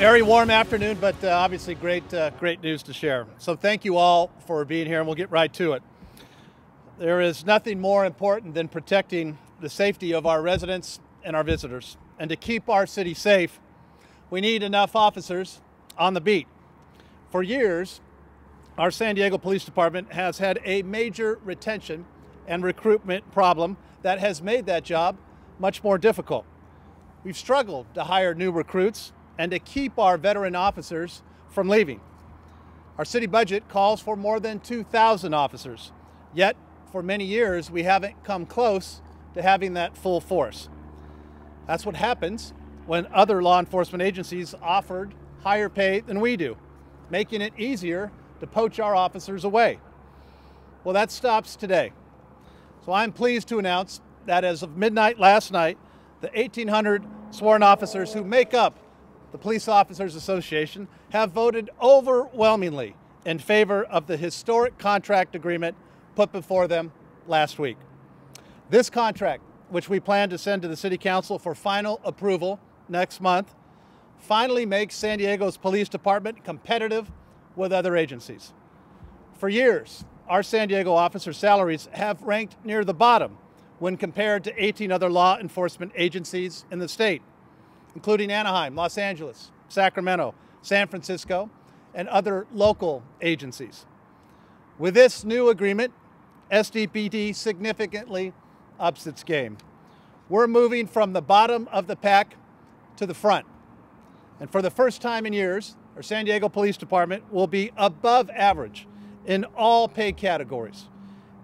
Very warm afternoon, but obviously great news to share. So thank you all for being here, and we'll get right to it. There is nothing more important than protecting the safety of our residents and our visitors. And to keep our city safe, we need enough officers on the beat. For years, our San Diego Police Department has had a major retention and recruitment problem that has made that job much more difficult. We've struggled to hire new recruits and to keep our veteran officers from leaving. Our city budget calls for more than 2,000 officers, yet for many years we haven't come close to having that full force. That's what happens when other law enforcement agencies offered higher pay than we do, making it easier to poach our officers away. Well, that stops today. So I'm pleased to announce that as of midnight last night, the 1,800 sworn officers who make up the Police Officers Association have voted overwhelmingly in favor of the historic contract agreement put before them last week. This contract, which we plan to send to the City Council for final approval next month, finally makes San Diego's police department competitive with other agencies. For years, our San Diego officer salaries have ranked near the bottom when compared to 18 other law enforcement agencies in the state, including Anaheim, Los Angeles, Sacramento, San Francisco, and other local agencies. With this new agreement, SDPD significantly ups its game. We're moving from the bottom of the pack to the front. And for the first time in years, our San Diego Police Department will be above average in all pay categories,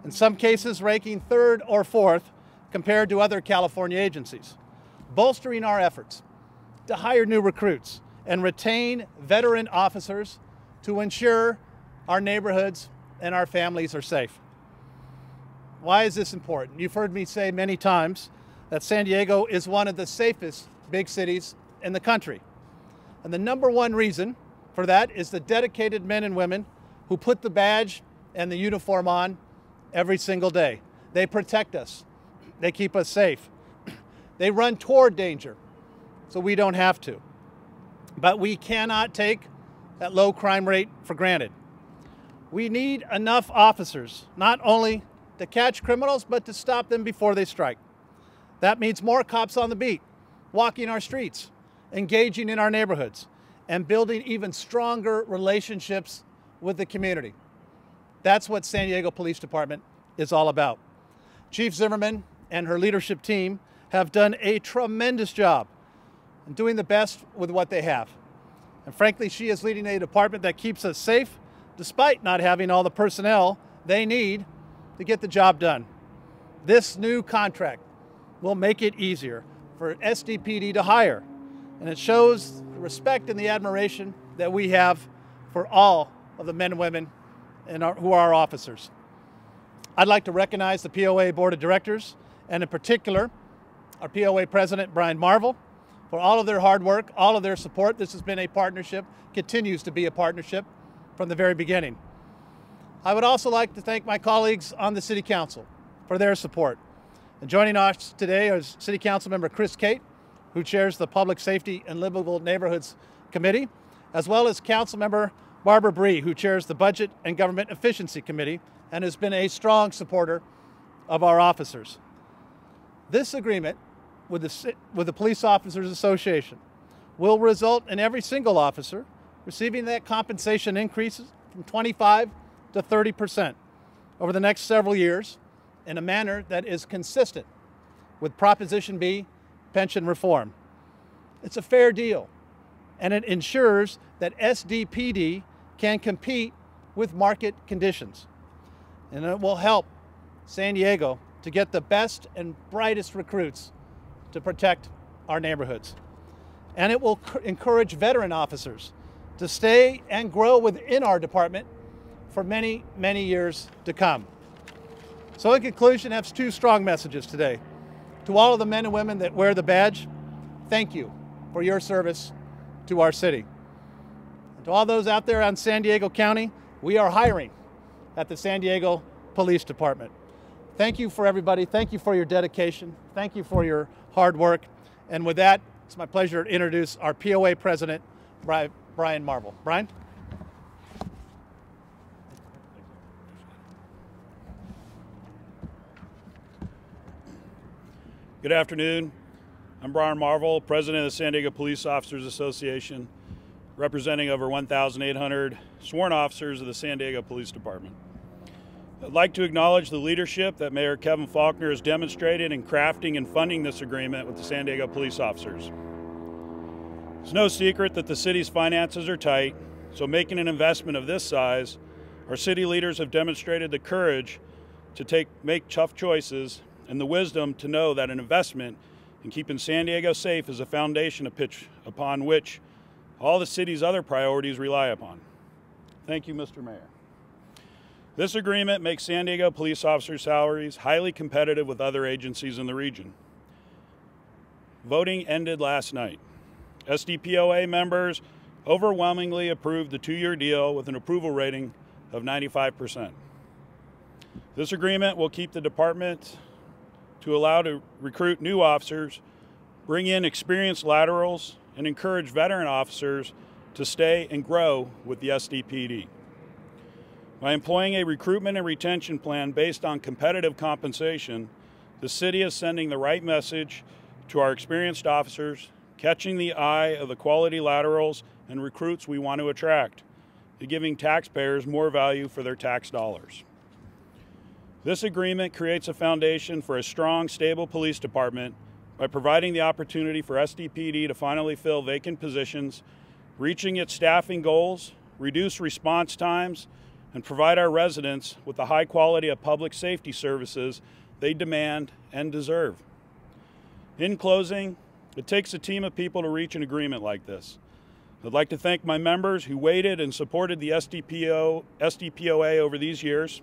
in some cases ranking third or fourth compared to other California agencies, bolstering our efforts to hire new recruits and retain veteran officers to ensure our neighborhoods and our families are safe. Why is this important? You've heard me say many times that San Diego is one of the safest big cities in the country. And the number one reason for that is the dedicated men and women who put the badge and the uniform on every single day. They protect us. They keep us safe. They run toward danger so we don't have to. But we cannot take that low crime rate for granted. We need enough officers, not only to catch criminals, but to stop them before they strike. That means more cops on the beat, walking our streets, engaging in our neighborhoods, and building even stronger relationships with the community. That's what San Diego Police Department is all about. Chief Zimmerman and her leadership team have done a tremendous job in doing the best with what they have. And frankly, she is leading a department that keeps us safe despite not having all the personnel they need to get the job done. This new contract will make it easier for SDPD to hire, and it shows the respect and the admiration that we have for all of the men and women who are our officers. I'd like to recognize the POA Board of Directors, and in particular, our POA President, Brian Marvel, for all of their hard work, all of their support. This has been a partnership, continues to be a partnership from the very beginning. I would also like to thank my colleagues on the City Council for their support. And joining us today is City Council Member Chris Cate, who chairs the Public Safety and Livable Neighborhoods Committee, as well as Council Member Barbara Bree, who chairs the Budget and Government Efficiency Committee and has been a strong supporter of our officers. This agreement with the Police Officers Association will result in every single officer receiving that compensation increases from 25 to 30% over the next several years in a manner that is consistent with Proposition B pension reform. It's a fair deal, and it ensures that SDPD can compete with market conditions. And it will help San Diego to get the best and brightest recruits to protect our neighborhoods. And it will encourage veteran officers to stay and grow within our department for many, many years to come. So in conclusion, I have two strong messages today. To all of the men and women that wear the badge, thank you for your service to our city. And to all those out there on San Diego County, we are hiring at the San Diego Police Department. Thank you for everybody. Thank you for your dedication. Thank you for your hard work. And with that, it's my pleasure to introduce our POA President, Brian Marvel. Brian? Good afternoon. I'm Brian Marvel, President of the San Diego Police Officers Association, representing over 1,800 sworn officers of the San Diego Police Department. I'd like to acknowledge the leadership that Mayor Kevin Faulconer has demonstrated in crafting and funding this agreement with the San Diego police officers. It's no secret that the city's finances are tight, so making an investment of this size, our city leaders have demonstrated the courage to make tough choices and the wisdom to know that an investment in keeping San Diego safe is a foundation upon which all the city's other priorities rely upon. Thank you, Mr. Mayor. This agreement makes San Diego police officer salaries highly competitive with other agencies in the region. Voting ended last night. SDPOA members overwhelmingly approved the 2-year deal with an approval rating of 95%. This agreement will keep the department to allow to recruit new officers, bring in experienced laterals, and encourage veteran officers to stay and grow with the SDPD. By employing a recruitment and retention plan based on competitive compensation, the city is sending the right message to our experienced officers, catching the eye of the quality laterals and recruits we want to attract, and giving taxpayers more value for their tax dollars. This agreement creates a foundation for a strong, stable police department by providing the opportunity for SDPD to finally fill vacant positions, reaching its staffing goals, reduce response times, and provide our residents with the high quality of public safety services they demand and deserve. In closing, it takes a team of people to reach an agreement like this. I'd like to thank my members who waited and supported the SDPOA over these years.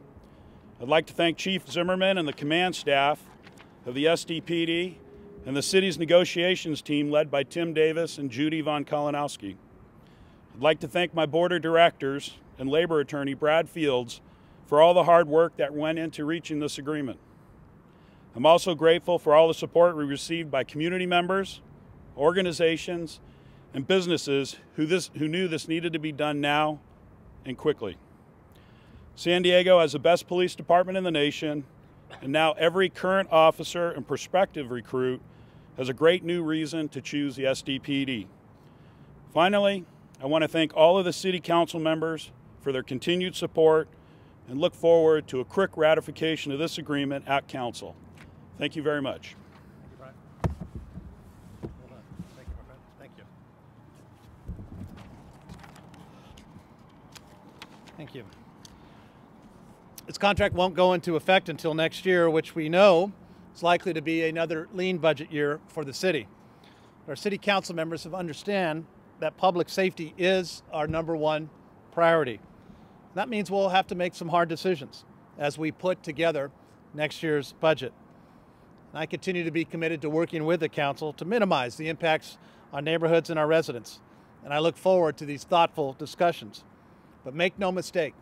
I'd like to thank Chief Zimmerman and the command staff of the SDPD and the city's negotiations team led by Tim Davis and Judy Von Kalinowski. I'd like to thank my board of directors and labor attorney Brad Fields for all the hard work that went into reaching this agreement. I'm also grateful for all the support we received by community members, organizations, and businesses who knew this needed to be done now and quickly. San Diego has the best police department in the nation, and now every current officer and prospective recruit has a great new reason to choose the SDPD. Finally, I want to thank all of the City Council members for their continued support and look forward to a quick ratification of this agreement at Council. Thank you very much. Thank you, Brian. Well done. Thank you, my friend. Thank you. Thank you. This contract won't go into effect until next year, which we know is likely to be another lean budget year for the city. Our city council members have understand that public safety is our #1 priority. That means we'll have to make some hard decisions as we put together next year's budget. And I continue to be committed to working with the council to minimize the impacts on neighborhoods and our residents. And I look forward to these thoughtful discussions. But make no mistake,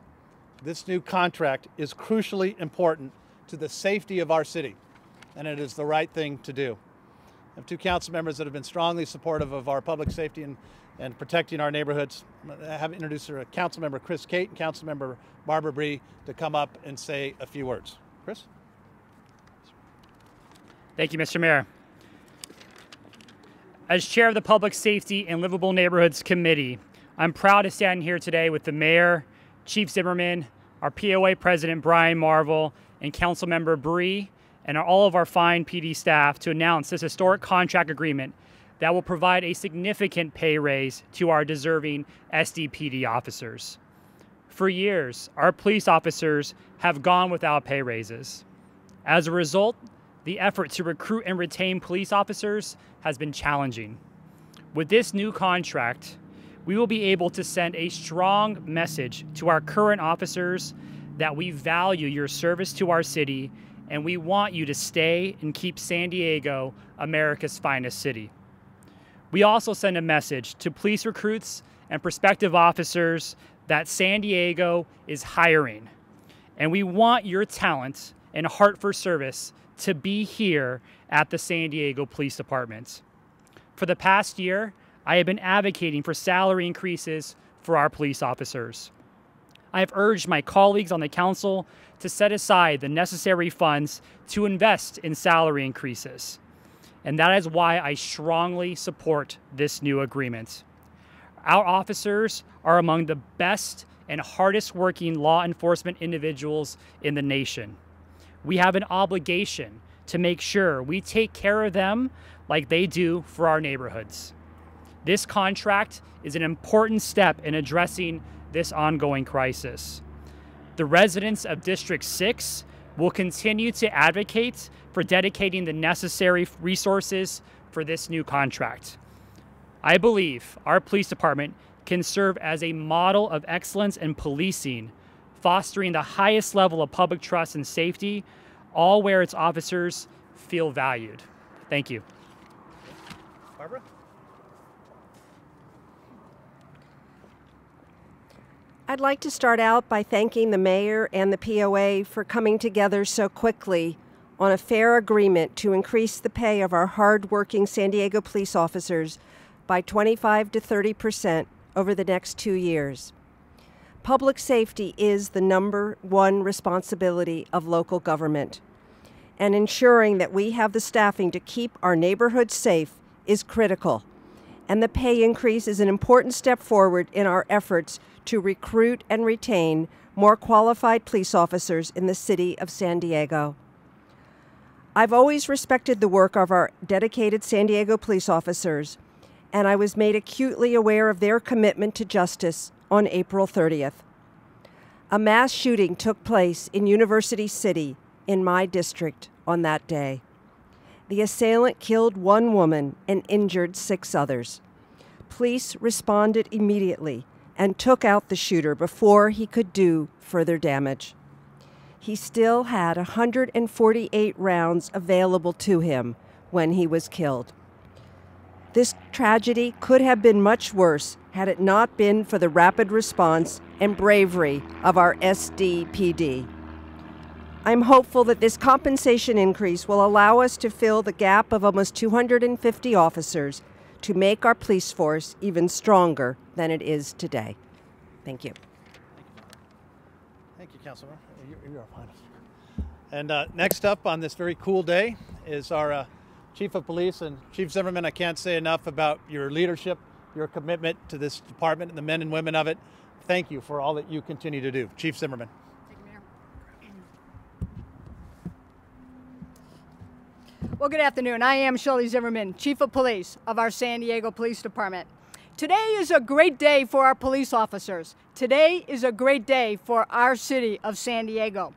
this new contract is crucially important to the safety of our city, and it is the right thing to do. I have 2 council members that have been strongly supportive of our public safety and protecting our neighborhoods. I have introduced her, Council Member Chris Cate and Council Member Barbara Bree, to come up and say a few words. Chris? Thank you, Mr. Mayor. As chair of the Public Safety and Livable Neighborhoods Committee, I'm proud to stand here today with the Mayor, Chief Zimmerman, our POA President Brian Marvel, and Council Member Bree, and all of our fine PD staff to announce this historic contract agreement that will provide a significant pay raise to our deserving SDPD officers. For years, our police officers have gone without pay raises. As a result, the effort to recruit and retain police officers has been challenging. With this new contract, we will be able to send a strong message to our current officers that we value your service to our city and we want you to stay and keep San Diego America's finest city. We also send a message to police recruits and prospective officers that San Diego is hiring, and we want your talent and heart for service to be here at the San Diego Police Department. For the past year, I have been advocating for salary increases for our police officers. I have urged my colleagues on the council to set aside the necessary funds to invest in salary increases. And that is why I strongly support this new agreement. Our officers are among the best and hardest working law enforcement individuals in the nation. We have an obligation to make sure we take care of them like they do for our neighborhoods. This contract is an important step in addressing this ongoing crisis. The residents of District 6 will continue to advocate for dedicating the necessary resources for this new contract. I believe our police department can serve as a model of excellence in policing, fostering the highest level of public trust and safety, all where its officers feel valued. Thank you. Barbara? I'd like to start out by thanking the mayor and the POA for coming together so quickly on a fair agreement to increase the pay of our hard-working San Diego police officers by 25 to 30% over the next 2 years. Public safety is the #1 responsibility of local government, and ensuring that we have the staffing to keep our neighborhoods safe is critical, and the pay increase is an important step forward in our efforts to recruit and retain more qualified police officers in the city of San Diego. I've always respected the work of our dedicated San Diego police officers, and I was made acutely aware of their commitment to justice on April 30th. A mass shooting took place in University City in my district on that day. The assailant killed 1 woman and injured 6 others. Police responded immediately and took out the shooter before he could do further damage. He still had 148 rounds available to him when he was killed. This tragedy could have been much worse had it not been for the rapid response and bravery of our SDPD. I'm hopeful that this compensation increase will allow us to fill the gap of almost 250 officers to make our police force even stronger than it is today. Thank you. Thank you, Councilor. You're fine. And next up on this very cool day is our Chief of Police. And Chief Zimmerman, I can't say enough about your leadership, your commitment to this department and the men and women of it. Thank you for all that you continue to do. Chief Zimmerman. Well, good afternoon. I am Shirley Zimmerman, Chief of Police of our San Diego Police Department. Today is a great day for our police officers. Today is a great day for our city of San Diego.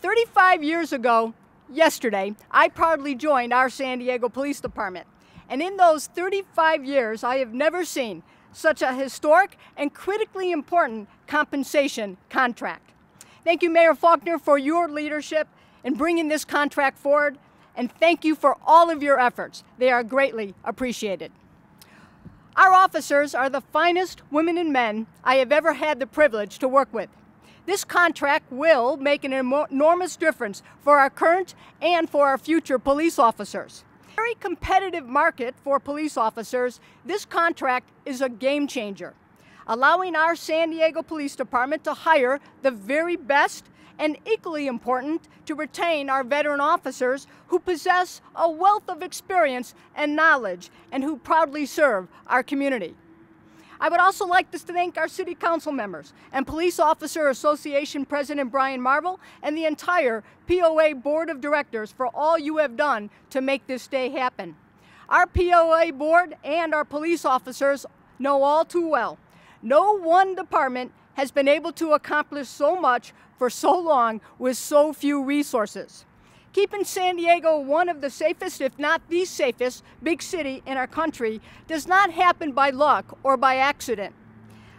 35 years ago, yesterday, I proudly joined our San Diego Police Department. And in those 35 years, I have never seen such a historic and critically important compensation contract. Thank you, Mayor Faulconer, for your leadership in bringing this contract forward. And thank you for all of your efforts. They are greatly appreciated. Our officers are the finest women and men I have ever had the privilege to work with. This contract will make an enormous difference for our current and for our future police officers. Very competitive market for police officers, this contract is a game changer, allowing our San Diego Police Department to hire the very best, and equally important, to retain our veteran officers who possess a wealth of experience and knowledge and who proudly serve our community. I would also like to thank our City Council members and Police Officer Association President Brian Marvel and the entire POA Board of Directors for all you have done to make this day happen. Our POA Board and our police officers know all too well, no one department has been able to accomplish so much for so long with so few resources. Keeping San Diego one of the safest, if not the safest, big city in our country does not happen by luck or by accident.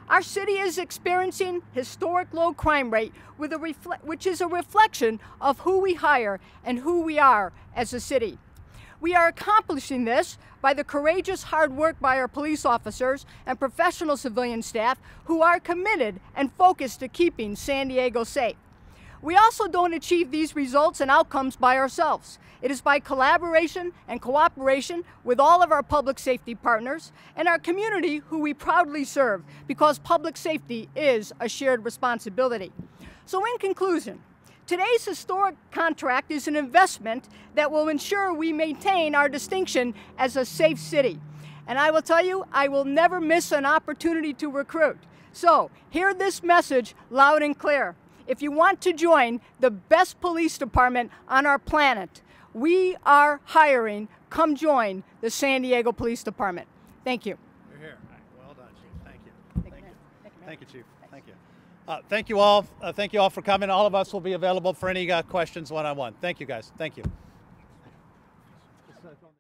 Our city is experiencing historic low crime rate, which is a reflection of who we hire and who we are as a city. We are accomplishing this by the courageous hard work by our police officers and professional civilian staff who are committed and focused to keeping San Diego safe. We also don't achieve these results and outcomes by ourselves. It is by collaboration and cooperation with all of our public safety partners and our community who we proudly serve, because public safety is a shared responsibility. So in conclusion, today's historic contract is an investment that will ensure we maintain our distinction as a safe city. And I will tell you, I will never miss an opportunity to recruit. So hear this message loud and clear. If you want to join the best police department on our planet, we are hiring. Come join the San Diego Police Department. Thank you. You're here. Well done, Chief. Thank you. Thank you. Thank you, Chief. Thank you. Thank you all. Thank you all for coming. All of us will be available for any questions one-on-one. Thank you, guys. Thank you.